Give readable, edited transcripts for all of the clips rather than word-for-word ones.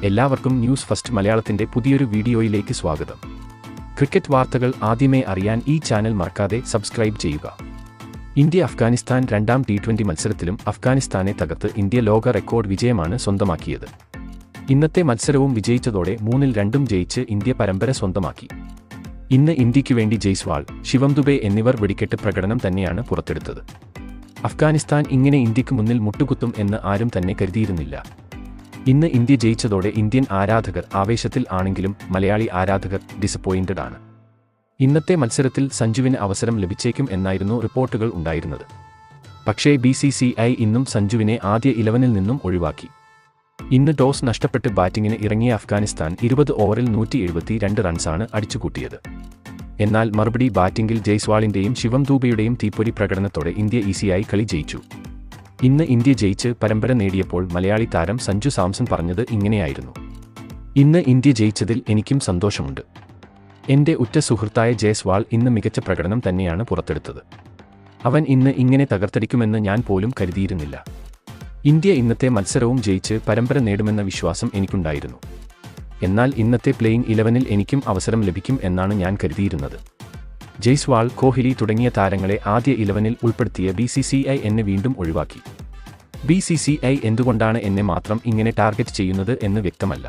എല്ലാവർക്കും news first മലയാളത്തിന്റെ പുതിയൊരു വീഡിയോയിലേക്ക് സ്വാഗതം. ക്രിക്കറ്റ് വാർത്തകൾ ആദ്യമേ അറിയാൻ ഈ ചാനൽ മറക്കാതെ സബ്സ്ക്രൈബ് ചെയ്യുക. ഇന്ത്യ അഫ്ഗാനിസ്ഥാൻ രണ്ടാം T20 മത്സരത്തിലും അഫ്ഗാനിസ്ഥാനെ തകർത്ത് ഇന്ത്യ ലോക റെക്കോർഡ് വിജയമാണ് സ്വന്തമാക്കിയത്. ഇന്നത്തെ മത്സരവും വിജയിച്ചതോടെ 3-2 ജയിച്ച് ഇന്ത്യ പരമ്പര സ്വന്തമാക്കി. ഇന്ന് ഇന്ത്യയ്ക്കു വേണ്ടി ജയ്സ്വാൾ, ശിവം ദുബെ എന്നിവർ വെടിക്കെട്ട് പ്രകടനം തന്നെയാണ് പുറത്തെടുത്തത്. അഫ്ഗാനിസ്ഥാൻ ഇങ്ങനെ ഇന്ത്യക്ക് മുന്നിൽ മുട്ടുകുത്തും എന്ന് ആരും തന്നെ കരുതിയിരുന്നില്ല. ഇന്ന് ഇന്ത്യ ജയിച്ചതോടെ ഇന്ത്യൻ ആരാധകർ ആവേശത്തിൽ ആണെങ്കിലും മലയാളി ആരാധകർ ഡിസപ്പോയിന്റഡ് ആണ്. ഇന്നത്തെ മത്സരത്തിൽ സഞ്ജുവിന് അവസരം ലഭിച്ചേക്കും എന്നായിരുന്നു റിപ്പോർട്ടുകൾ ഉണ്ടായിരുന്നത്. പക്ഷേ BCCI ഇന്നും സഞ്ജുവിനെ ആദ്യ 11-ൽ നിന്നും ഒഴിവാക്കി. ഇന്ന് ടോസ് നഷ്ടപ്പെട്ട് ബാറ്റിംഗിന് ഇറങ്ങിയ അഫ്ഗാനിസ്ഥാൻ 20 ഓവറിൽ 172 റൺസാണ് അടിച്ചുകൂട്ടിയത്. എന്നാൽ മറുപടി ബാറ്റിംഗിൽ ജയ്സ്വാളിന്റെയും ശിവം ദൂബെയുടെയും തീപ്പൊരി പ്രകടനത്തോടെ ഇന്ത്യ ഈസിയായി കളി ജയിച്ചു. ഇന്ന് ഇന്ത്യ ജയിച്ച് പരമ്പര നേടിയപ്പോൾ മലയാളി താരം സഞ്ജു സാംസൺ പറഞ്ഞത് ഇങ്ങനെയായിരുന്നു: ഇന്ന് ഇന്ത്യ ജയിച്ചതിൽ എനിക്കും സന്തോഷമുണ്ട്. എന്റെ ഉറ്റ സുഹൃത്തായ ജയ്സ്വാൾ ഇന്ന് മികച്ച പ്രകടനം തന്നെയാണ് പുറത്തെടുത്തത്. അവൻ ഇന്ന് ഇങ്ങനെ തകർത്തടിക്കുമെന്ന് ഞാൻ പോലും കരുതിയിരുന്നില്ല. ഇന്ത്യ ഇന്നത്തെ മത്സരവും ജയിച്ച് പരമ്പര നേടുമെന്ന വിശ്വാസം എനിക്കുണ്ടായിരുന്നു. എന്നാൽ ഇന്നത്തെ പ്ലേയിങ് 11-ൽ എനിക്കും അവസരം ലഭിക്കും എന്നാണ് ഞാൻ കരുതിയിരുന്നത്. ജയ്സ്വാൾ, കോഹ്ലി തുടങ്ങിയ താരങ്ങളെ ആദ്യ 11-ൽ ഉൾപ്പെടുത്തിയ BCCI എന്നെ വീണ്ടും ഒഴിവാക്കി. BCCI എന്തുകൊണ്ടാണ് എന്നെ മാത്രം ഇങ്ങനെ ടാർഗറ്റ് ചെയ്യുന്നത് എന്ന് വ്യക്തമല്ല.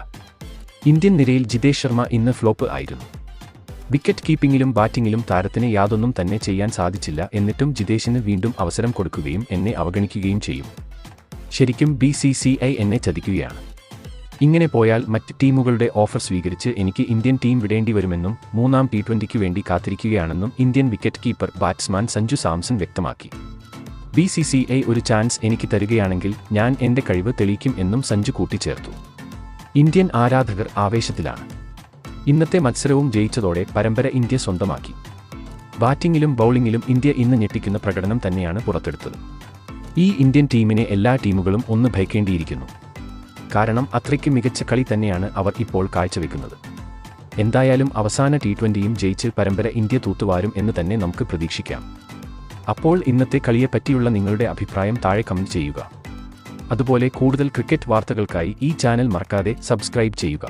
ഇന്ത്യൻ നിരയിൽ ജിതേഷ് ശർമ്മ ഇന്ന് ഫ്ലോപ്പ് ആയിരുന്നു. വിക്കറ്റ് കീപ്പിംഗിലും ബാറ്റിംഗിലും താരത്തിന് യാതൊന്നും തന്നെ ചെയ്യാൻ സാധിച്ചില്ല. എന്നിട്ടും ജിതേഷിന് വീണ്ടും അവസരം കൊടുക്കുകയും എന്നെ അവഗണിക്കുകയും ചെയ്യും. ശരിക്കും BCCI എന്നെ ചതിക്കുകയാണ്. ഇങ്ങനെ പോയാൽ മറ്റ് ടീമുകളുടെ ഓഫർ സ്വീകരിച്ച് എനിക്ക് ഇന്ത്യൻ ടീം വിടേണ്ടി വരുമെന്നും 3-ാം T20ക്ക് വേണ്ടി കാത്തിരിക്കുകയാണെന്നും Indian wicket keeper batsman Sanju Samson വ്യക്തമാക്കി. BCCI ഒരു ചാൻസ് എനിക്ക് തരികയാണെങ്കിൽ ഞാൻ എന്റെ കഴിവ് തെളിയിക്കും എന്നും സഞ്ജു കൂട്ടിച്ചേർത്തു. ഇന്ത്യൻ ആരാധകർ ആവേശത്തിലാണ്. ഇന്നത്തെ മത്സരവും ജയിച്ചതോടെ പരമ്പര ഇന്ത്യ സ്വന്തമാക്കി. ബാറ്റിംഗിലും ബൌളിംഗിലും ഇന്ത്യ ഇന്ന് ഞെട്ടിക്കുന്ന പ്രകടനം തന്നെയാണ് പുറത്തെടുത്തത്. ഈ ഇന്ത്യൻ ടീമിനെ എല്ലാ ടീമുകളും ഒന്ന് ഭയക്കേണ്ടിയിരിക്കുന്നു. കാരണം അത്രയ്ക്ക് മികച്ച കളി തന്നെയാണ് അവർ ഇപ്പോൾ കാഴ്ചവെക്കുന്നത്. എന്തായാലും അവസാന T20യും ജയിച്ച് പരമ്പര ഇന്ത്യ തൂത്തുവാരും എന്ന് തന്നെ നമുക്ക് പ്രതീക്ഷിക്കാം. അപ്പോൾ ഇന്നത്തെ കളിയെപ്പറ്റിയുള്ള നിങ്ങളുടെ അഭിപ്രായം താഴെ കമന്റ് ചെയ്യുക. അതുപോലെ കൂടുതൽ ക്രിക്കറ്റ് വാർത്തകൾക്കായി ഈ ചാനൽ മറക്കാതെ സബ്സ്ക്രൈബ് ചെയ്യുക.